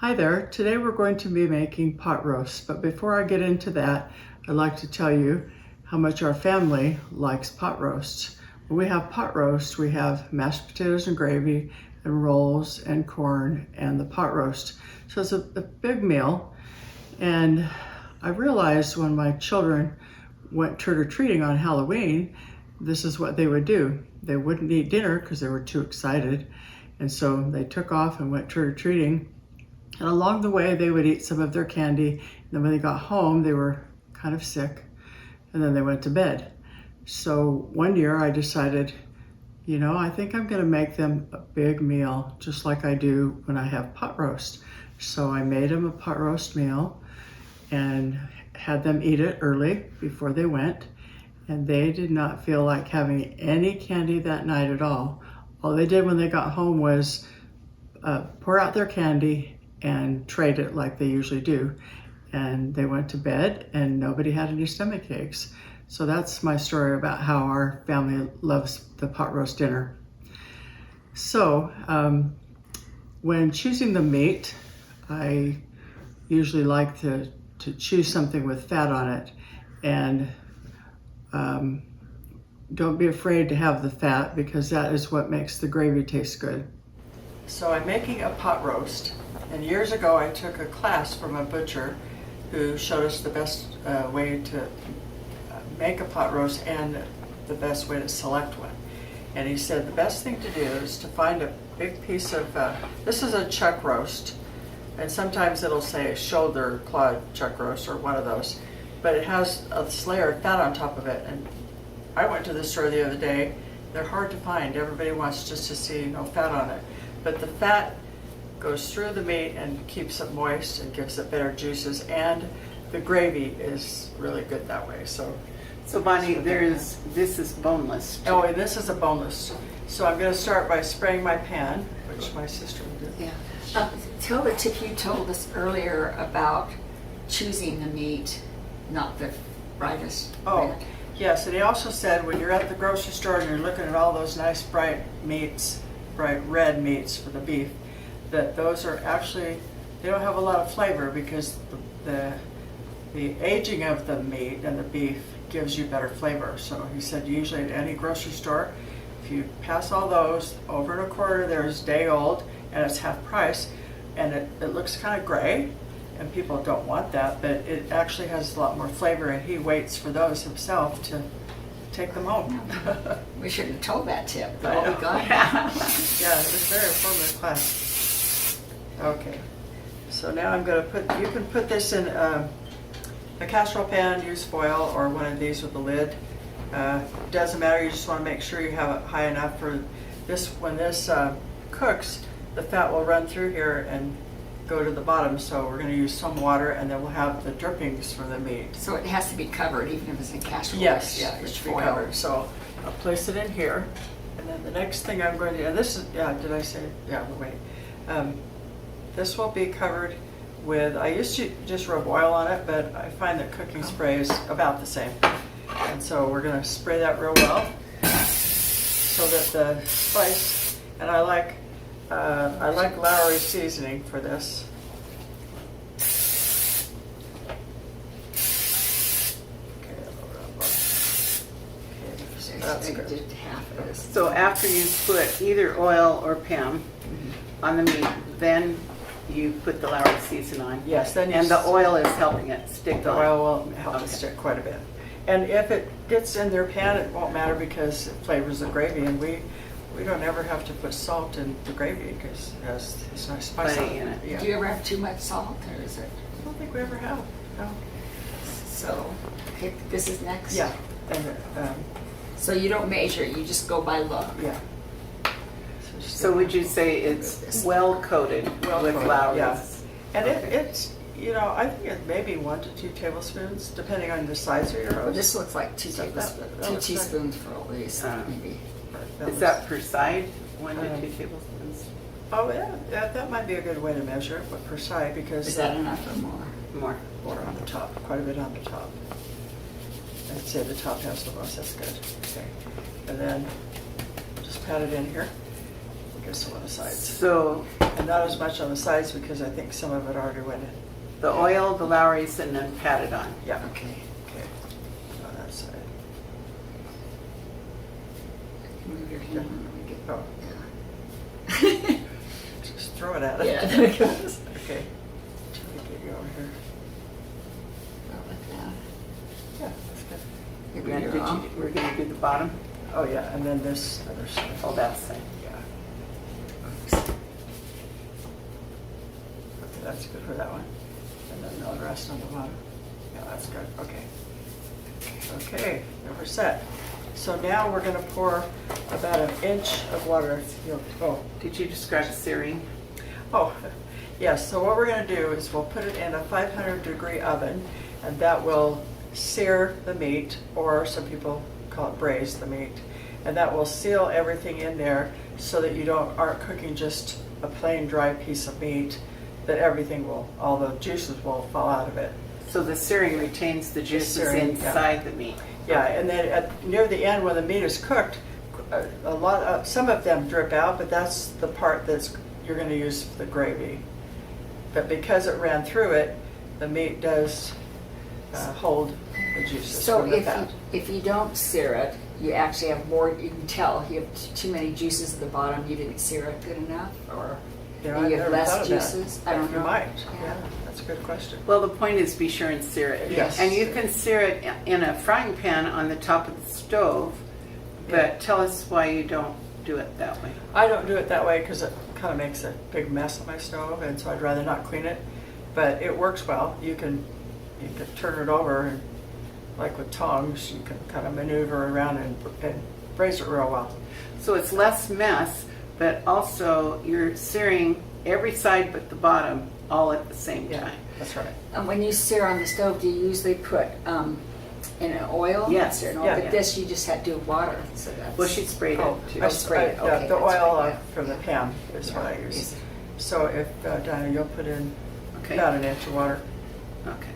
Hi there. Today we're going to be making pot roast, but before I get into that, I'd like to tell you how much our family likes pot roast. When we have pot roast, we have mashed potatoes and gravy and rolls and corn and the pot roast. So it's a big meal, and I realized when my children went trick-or-treating on Halloween, this is what they would do. They wouldn't eat dinner because they were too excited, and so they took off and went trick-or-treating. And along the way, they would eat some of their candy. And then when they got home, they were kind of sick. And then they went to bed. So one year I decided, I think I'm going to make them a big meal, just like I do when I have pot roast. So I made them a pot roast meal and had them eat it early before they went. And they did not feel like having any candy that night at all. All they did when they got home was pour out their candy and trade it like they usually do. And they went to bed and nobody had any stomach aches. So that's my story about how our family loves the pot roast dinner. So when choosing the meat, I usually like to choose something with fat on it. And don't be afraid to have the fat, because that is what makes the gravy taste good. So I'm making a pot roast. And years ago, I took a class from a butcher who showed us the best way to make a pot roast and the best way to select one. And he said the best thing to do is to find a big piece of, this is a chuck roast, and sometimes it'll say shoulder claw chuck roast or one of those, but it has a layer of fat on top of it. And I went to the store the other day. They're hard to find. Everybody wants just to see no fat on it. But the fat goes through the meat and keeps it moist and gives it better juices, and the gravy is really good that way. So Bonnie, this is boneless too. Oh, and this is a boneless. So I'm going to start by spraying my pan, which my sister will do. Yeah. Tell the tip you told us earlier about choosing the meat, not the brightest. Oh, red. yes, and he also said when you're at the grocery store and you're looking at all those nice bright meats, bright red meats for the beef, that those are actually, they don't have a lot of flavor, because the aging of the meat and the beef gives you better flavor. So he said usually at any grocery store, if you pass all those over and a quarter, there's day old and it's half price, and it looks kind of gray, and people don't want that, but it actually has a lot more flavor, and he waits for those himself to take them home. We shouldn't have told that tip. I Oh, know. we got it. Yeah, it was very informative class. Okay, so now I'm going to put, you can put this in a casserole pan, use foil, or one of these with a lid. Doesn't matter, you just want to make sure you have it high enough for this. When this cooks, the fat will run through here and go to the bottom, so we're going to use some water, and then we'll have the drippings from the meat. So it has to be covered, even if it's in casserole. Yes, Yeah, it it's should be foil. covered. So I'll place it in here, and then the next thing I'm going to, and this is, yeah, did I say, yeah, wait. This will be covered with, I used to just rub oil on it, but I find that cooking spray is about the same. And so we're going to spray that real well so that the spice, and I like Lowry seasoning for this. Okay, so that's good. Just half of this. So after you put either oil or Pam on the meat, then you put the Lowry season on. Yes, then you And the oil is helping it stick The on. oil will help Okay. it stick quite a bit. And if it gets in their pan, it won't matter, because it flavors the gravy, and we don't ever have to put salt in the gravy because it has this nice spice Plenty in it. Yeah. Do you ever have too much salt, or is it? I don't think we ever have. No. So, okay, this is next? Yeah. And, So you don't measure, you just go by look? yeah. So would you say it's well coated with Lowry's? Yeah. And Okay. it's, I think it may be 1 to 2 tablespoons, depending on the size of your Well, roast. this looks like two So that tablespoons, looks two like- teaspoons for all these, maybe. Is that per side, 1 to Um, 2 tablespoons? Oh, yeah, that might be a good way to measure it, but per side, because Is that enough or more? More. Or on the top, quite a bit on the top. I'd say the top has the most, that's good. Okay. And then just pat it in here. Here's some on the sides. So And not as much on the sides because I think some of it already went in. the oil, the Lowry's, and then pat it on. Yeah. Okay. Okay. On that side. Move your hand when we get. Oh, Yeah. just throw it at it. Yeah, there it goes. Okay. Let me get you over here. About like that. Yeah, that's good. You're We're good, Ron? gonna do the bottom. Oh, yeah, and then this other side. Oh, that's it. Yeah. Okay, that's good for that one. And then the rest on the bottom. Yeah, that's good. Okay. Okay, now we're set. So now we're gonna pour about 1 inch of water. Oh, Did you describe searing? oh, yes. So what we're gonna do is we'll put it in a 500-degree oven, and that will sear the meat, or some people call it braise the meat, and that will seal everything in there so that you aren't cooking just a plain dry piece of meat, that everything will, all the juices will fall out of it. So the searing retains the juices searing, yeah. inside the meat. Yeah, and then near the end when the meat is cooked, some of them drip out, but that's the part you're going to use for the gravy. But because it ran through it, the meat does hold the juices So from the fat. if you don't sear it, you actually have more, you can tell you have too many juices at the bottom, you didn't sear it good enough, or You know, you I've have never less thought of that. juices? I don't You know. might, yeah, that's a good question. Well, the point is be sure and sear it. Yes. And you can sear it in a frying pan on the top of the stove, but Yeah. tell us why you don't do it that way. I don't do it that way because it kind of makes a big mess on my stove, and so I'd rather not clean it. But it works well. You can turn it over, and like with tongs, you can kind of maneuver around and braise it real well. So it's less mess, but also you're searing every side but the bottom all at the same Yeah, time. that's right. And when you sear on the stove, do you usually put in an oil? Yes. Sear in oil? Yeah. But this you just had to do water, so that's. Well, she sprayed Oh, it too. I sprayed it. yeah, Okay, the that's oil right, yeah. from the pan is what I use. So if, Dinah, you'll put in Okay. about 1 inch of water. Okay.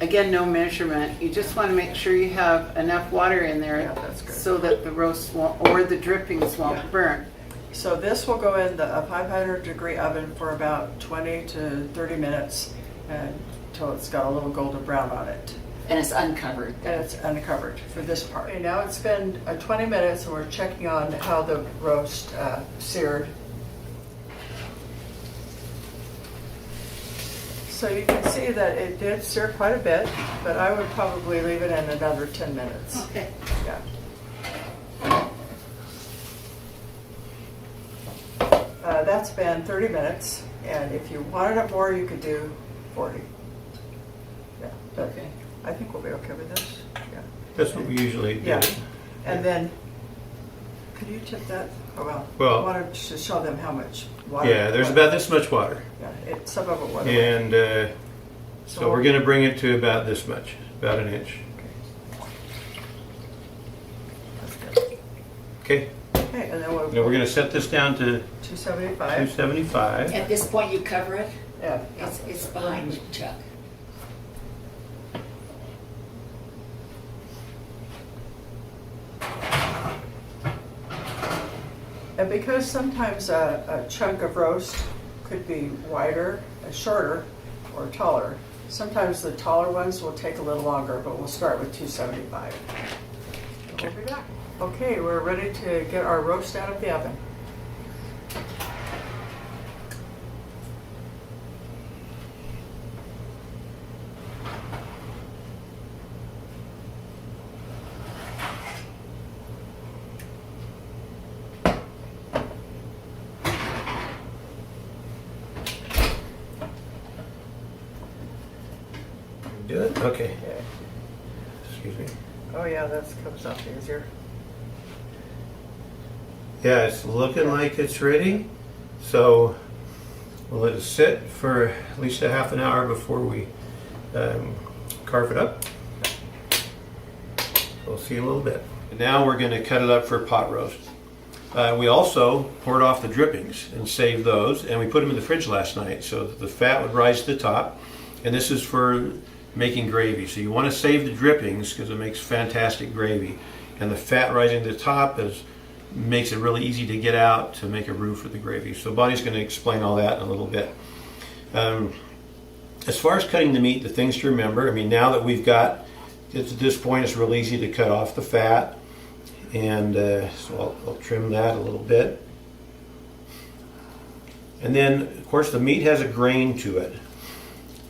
Again, no measurement. You just want to make sure you have enough water in there Yeah, that's good. so that the roast won't, or the drippings won't Yeah. burn. So this will go in a 500-degree oven for about 20 to 30 minutes until it's got a little golden brown on it. And it's uncovered. And it's uncovered for this part. Okay, now it's been 20 minutes and we're checking on how the roast seared. So you can see that it did sear quite a bit, but I would probably leave it in another 10 minutes. Okay. Yeah. That's been 30 minutes, and if you wanted it more, you could do 40. Yeah, but Okay. I think we'll be okay with this. Yeah. That's what we usually do. Yeah. And then, could you tip that? Oh, well. Well- I wanted to show them how much water. Yeah, there's about this much water. Yeah, some of it was. And so we're going to bring it to about this much, about 1 inch. That's good. Okay, Okay, and then we'll. now we're going to set this down to 275. 275. At this point, you cover it. Yeah. It's behind Chuck. And because sometimes a chunk of roast could be wider, shorter, or taller, sometimes the taller ones will take a little longer, but we'll start with 275. And we'll be back. Okay, we're ready to get our roast out of the oven. Do it? Okay. Okay. Excuse me. Oh yeah, that comes up easier. Yeah, it's looking like it's ready. So we'll let it sit for at least a half an hour before we carve it up. We'll see in a little bit. And now we're going to cut it up for pot roast. We also poured off the drippings and saved those, and we put them in the fridge last night so that the fat would rise to the top. And this is for making gravy. So you want to save the drippings because it makes fantastic gravy. And the fat rising to the top is makes it really easy to get out to make a roux for the gravy. So Bonnie's going to explain all that in a little bit. As far as cutting the meat, the things to remember, I mean, now that we've got it to this point, it's real easy to cut off the fat. And so I'll trim that a little bit. And then, of course, the meat has a grain to it.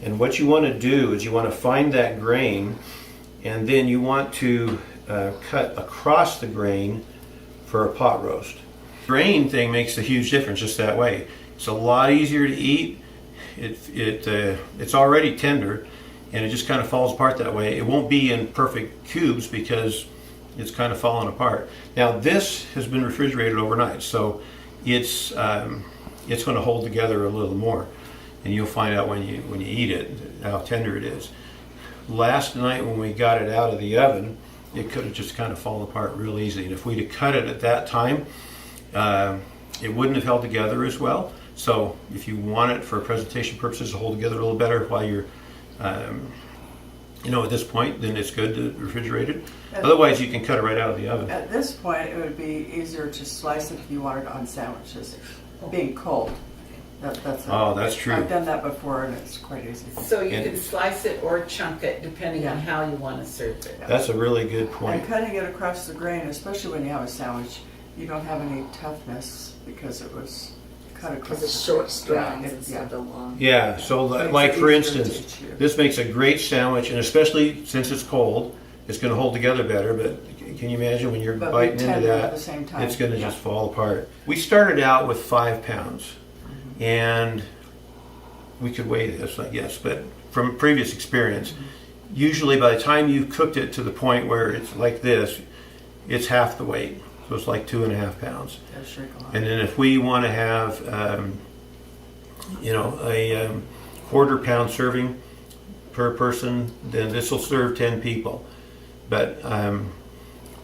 And what you want to do is you want to find that grain, and then you want to cut across the grain for a pot roast. Grain thing makes a huge difference just that way. It's a lot easier to eat. It's already tender, and it just kind of falls apart that way. It won't be in perfect cubes because it's kind of falling apart. Now this has been refrigerated overnight, so it's going to hold together a little more, and you'll find out when you eat it how tender it is. Last night when we got it out of the oven, it could have just kind of fallen apart real easy, and if we'd have cut it at that time, it wouldn't have held together as well. So if you want it for presentation purposes to hold together a little better while you're at this point, then it's good to refrigerate it. Otherwise, you can cut it right out of the oven. At this point, it would be easier to slice it if you wanted on sandwiches, being cold. That's true. I've done that before, and it's quite easy. So you can slice it or chunk it depending on how you want to serve it. That's a really good point. And cutting it across the grain, especially when you have a sandwich, you don't have any toughness because it was cut across. Because it's short strands Yeah, instead of the long. Yeah, so Makes like it for easier to instance, chew. this makes a great sandwich, and especially since it's cold, it's going to hold together better. But can you imagine when you're But biting be into tender that, at the same time. it's going to Yeah. just fall apart. We started out with 5 pounds, and we could weigh this, I guess, but from previous experience, usually by the time you've cooked it to the point where it's like this, it's half the weight. So it's like 2.5 pounds. It'll shrink a lot. And then if we want to have, a quarter-pound serving per person, then this will serve 10 people. But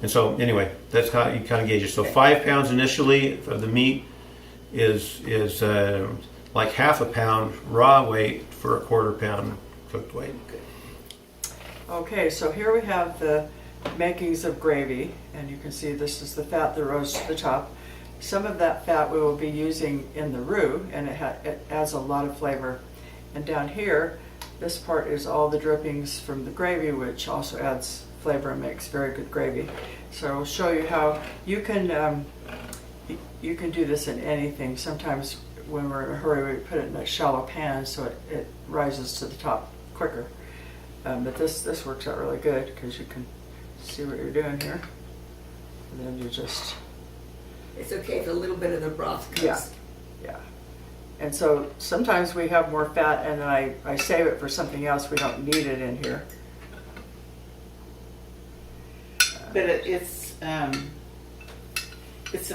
and so anyway, that's how you kind of gauge it. So 5 pounds initially of the meat is like half a pound raw weight for a quarter-pound cooked weight. Okay, so here we have the makings of gravy, and you can see this is the fat that rose to the top. Some of that fat we will be using in the roux, and it adds a lot of flavor. And down here, this part is all the drippings from the gravy, which also adds flavor and makes very good gravy. So I'll show you how you can do this in anything. Sometimes when we're in a hurry, we put it in a shallow pan so it rises to the top quicker. But this works out really good because you can see what you're doing here. And then you just, It's okay if a little bit of the broth comes. yeah. And so sometimes we have more fat and then I save it for something else. We don't need it in here. But it's a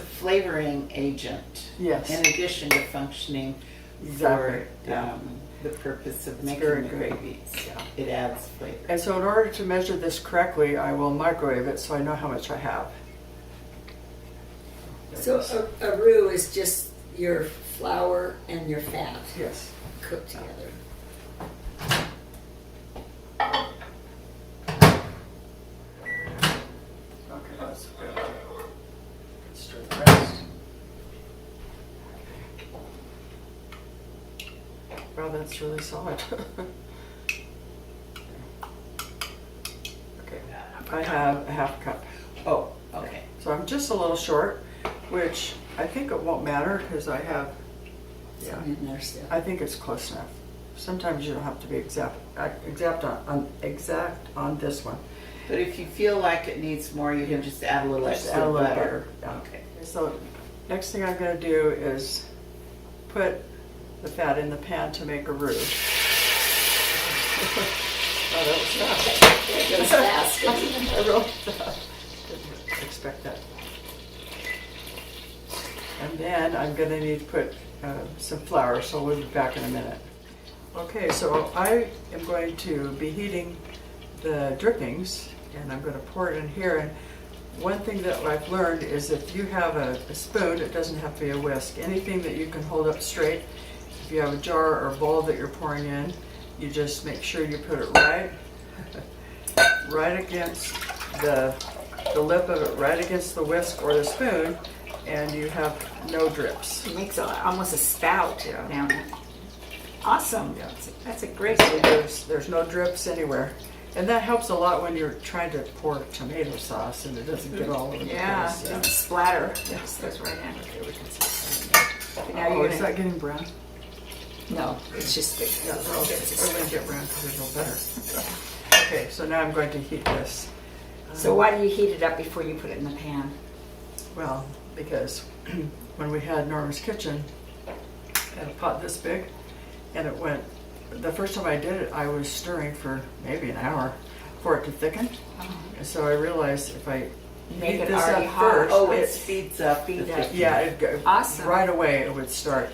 flavoring agent. Yes. In addition to functioning Exactly, for yeah. the purpose of It's making very the good. gravies. Yeah. It adds flavor. And so in order to measure this correctly, I will microwave it so I know how much I have. So a roux is just your flour and your fat Yes. cooked together. Okay, that's good. Stir the rest. Wow, that's really solid. Okay, I have a half cup. Oh, okay. So I'm just a little short, which I think it won't matter because I have, yeah, Some in there still. I think it's close enough. Sometimes you don't have to be exact on this one. But if you feel like it needs more, you can just add a little Just extra add a little butter. Yeah. Okay. So next thing I'm going to do is put the fat in the pan to make a roux. Oh, that was fast. It goes fast. I really didn't expect that. And then I'm going to need to put some flour, so we'll be back in a minute. Okay, so I am going to be heating the drippings, and I'm going to pour it in here. And one thing that I've learned is if you have a spoon, it doesn't have to be a whisk. Anything that you can hold up straight, if you have a jar or bowl that you're pouring in, you just make sure you put it right against the the lip of it right against the whisk or the spoon, and you have no drips. It makes almost a spout Yeah. down it. Awesome. Yeah. That's a great. So there's no drips anywhere. And that helps a lot when you're trying to pour tomato sauce and it doesn't get all over the Yeah, place. it's a splatter. Yes, goes right in. Okay, we can see. Now Oh, you're is gonna. that getting brown? No, it's just the. Yeah, little bits of we're going to get brown because it'll better. Okay, so now I'm going to heat this. So why do you heat it up before you put it in the pan? Well, because when we had Norma's Kitchen, I had a pot this big, and it went, the first time I did it, I was stirring for maybe an hour for it to thicken. And so I realized if I Make heat it this already up hot. first, Oh, it speeds up. Speed the up. thickening. yeah, it'd go, Awesome. right away it would start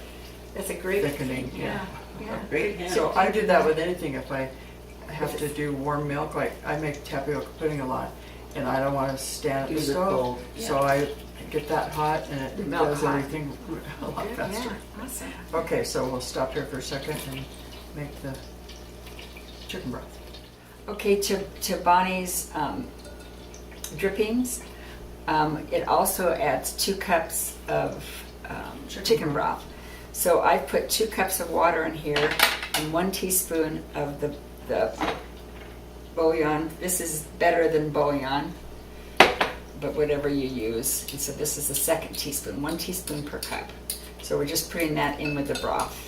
That's a great. thickening. Yeah. Yeah. Great hand. So I do that with anything. If I have to do warm milk, like I make tapioca pudding a lot, and I don't want to stand at Do the the stove, cold, so I get that hot and it Milk does hot. everything a lot faster. Yeah. Awesome. Okay, so we'll stop here for a second and make the chicken broth. Okay, to Bonnie's drippings, it also adds 2 cups of chicken broth. So I put 2 cups of water in here and 1 teaspoon of the bouillon. This is better than bouillon, but whatever you use. And so this is the 2nd teaspoon, 1 teaspoon per cup. So we're just putting that in with the broth.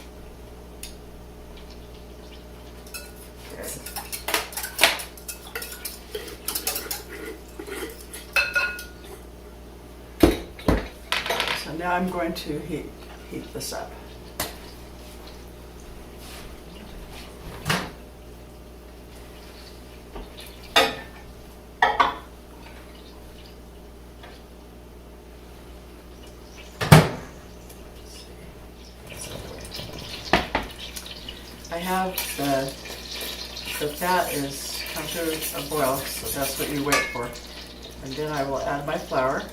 So now I'm going to heat this up. I have the fat is come to a boil, so that's what you wait for. And then I will add my flour.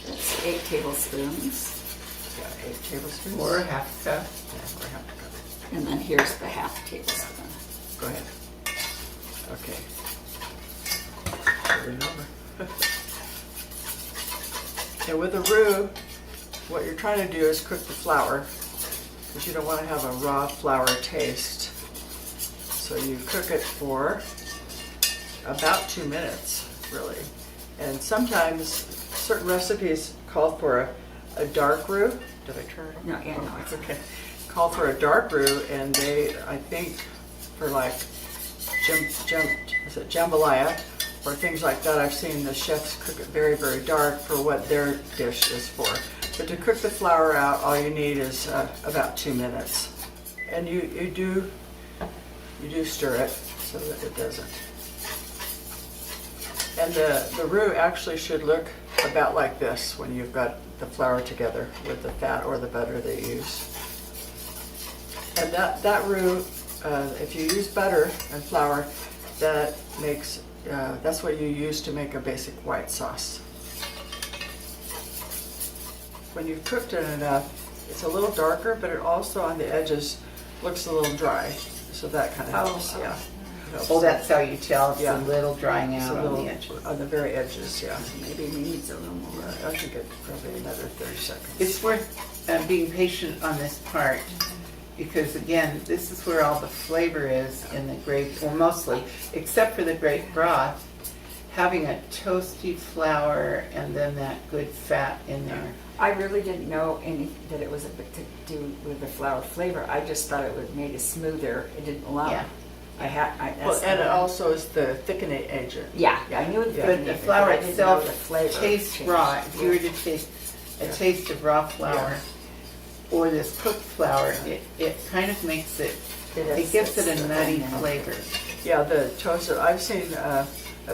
That's 8 tablespoons. Yeah, 8 tablespoons. Or a half cup. Yeah, or half a cup. And then here's the half tablespoon. Go ahead. Okay. Remember. And with the roux, what you're trying to do is cook the flour, because you don't want to have a raw flour taste. So you cook it for about 2 minutes, really. And sometimes certain recipes call for a dark roux. Did I turn it on? No, yeah, no, it's Okay. Call for a dark roux, and they, I think, for like is it jambalaya or things like that, I've seen the chefs cook it very, very dark for what their dish is for. But to cook the flour out, all you need is about 2 minutes, and you do stir it so that it doesn't. And the roux actually should look about like this when you've got the flour together with the fat or the butter that you use. And that roux, if you use butter and flour, that makes that's what you use to make a basic white sauce. When you've cooked it enough, it's a little darker, but it also on the edges looks a little dry. So that kind of helps. Yeah. Helps. Oh, that's how you tell it's Yeah. a little drying It's out a on little the edges. on the very edges. Yeah. maybe we need a little more. I think it's probably another 30 seconds. It's worth being patient on this part, because again, this is where all the flavor is in the grape, well, mostly, except for the grape broth, having a toasty flour and then that good fat in there. I really didn't know that it was a bit to do with the flour flavor. I just thought it would made it smoother. It didn't lump. Yeah. Well, and it also is the thickening agent. Yeah, I knew the Yeah. But thickening, the flour I didn't know the itself flavor tastes changed. raw. If you were to taste a taste of raw flour or this cooked flour, it kind of makes it, it gives it a nutty flavor. Yeah, the toasted. I've seen a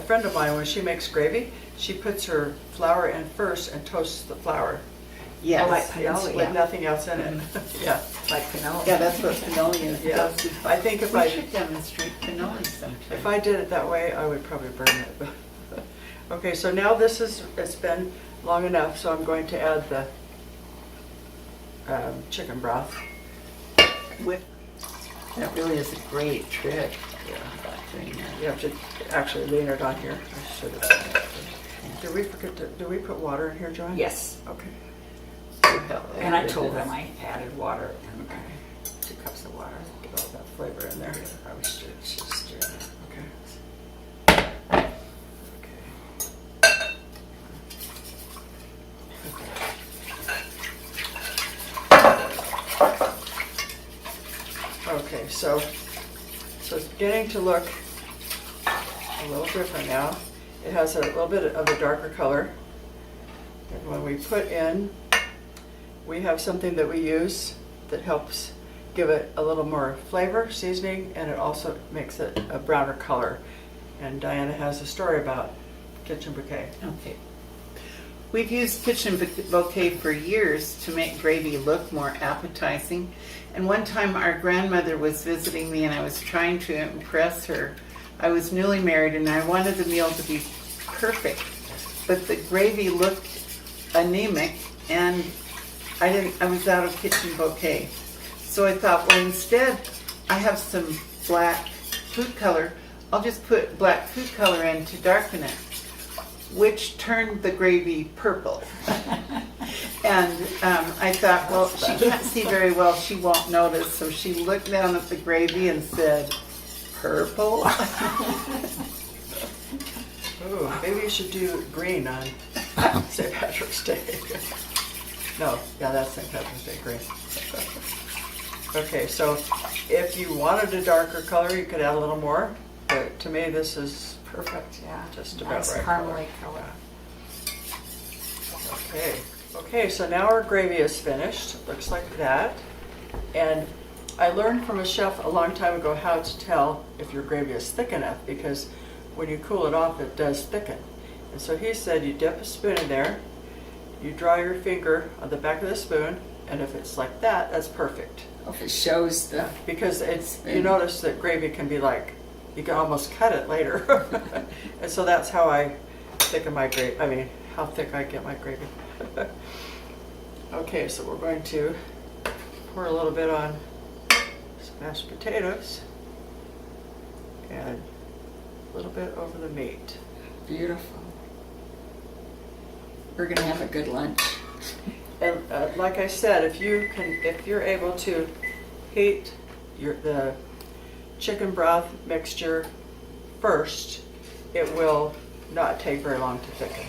friend of mine when she makes gravy, she puts her flour in first and toasts the flour. Yes. like It's Pinoli, with yeah. nothing else in it. Yeah. Like cannoli. Yeah, that's what cannoli is. Yeah. Toasted. I think if We I should demonstrate cannoli sometime. if I did it that way, I would probably burn it. Okay, so now it's been long enough, so I'm going to add the chicken broth. With, that really is a great trick. Yeah. about doing that. You have to actually lean it on here. I should have done that. Did we forget to, do we put water in here, Joanne? Yes, Okay. and I told them I added water, and Okay. 2 cups of water. Get all that flavor in there. Probably should stir that. Okay. Okay, so it's beginning to look a little different now. It has a little bit of a darker color. And when we put in, we have something that we use that helps give it a little more flavor, seasoning, and it also makes it a browner color. And Diana has a story about Kitchen Bouquet. Okay. We've used Kitchen Bouquet for years to make gravy look more appetizing. And one time our grandmother was visiting me and I was trying to impress her. I was newly married and I wanted the meal to be perfect. But the gravy looked anemic and I was out of Kitchen Bouquet. So I thought, well, instead I have some black food color. I'll just put black food color in to darken it, which turned the gravy purple. And I thought, well, she can't see very well, she won't notice. So she looked down at the gravy and said, purple? Ooh, maybe you should do green on St. Patrick's Day. No, yeah, that's St. Patrick's Day, green. Okay, so if you wanted a darker color, you could add a little more. But to me, this is Perfect, yeah. Just about Nice right caramely color. okay. Okay, so now our gravy is finished. It looks like that. And I learned from a chef a long time ago how to tell if your gravy is thick enough, because when you cool it off, it does thicken. And so he said you dip a spoon in there, you draw your finger on the back of the spoon, and if it's like that, that's perfect. If it shows the, Because you notice that gravy can be like, you can almost cut it later. And so that's how I thicken my gravy, I mean, how thick I get my gravy. Okay, so we're going to pour a little bit on some mashed potatoes and a little bit over the meat. beautiful. We're gonna have a good lunch. And like I said, if you're able to heat the chicken broth mixture first, it will not take very long to thicken.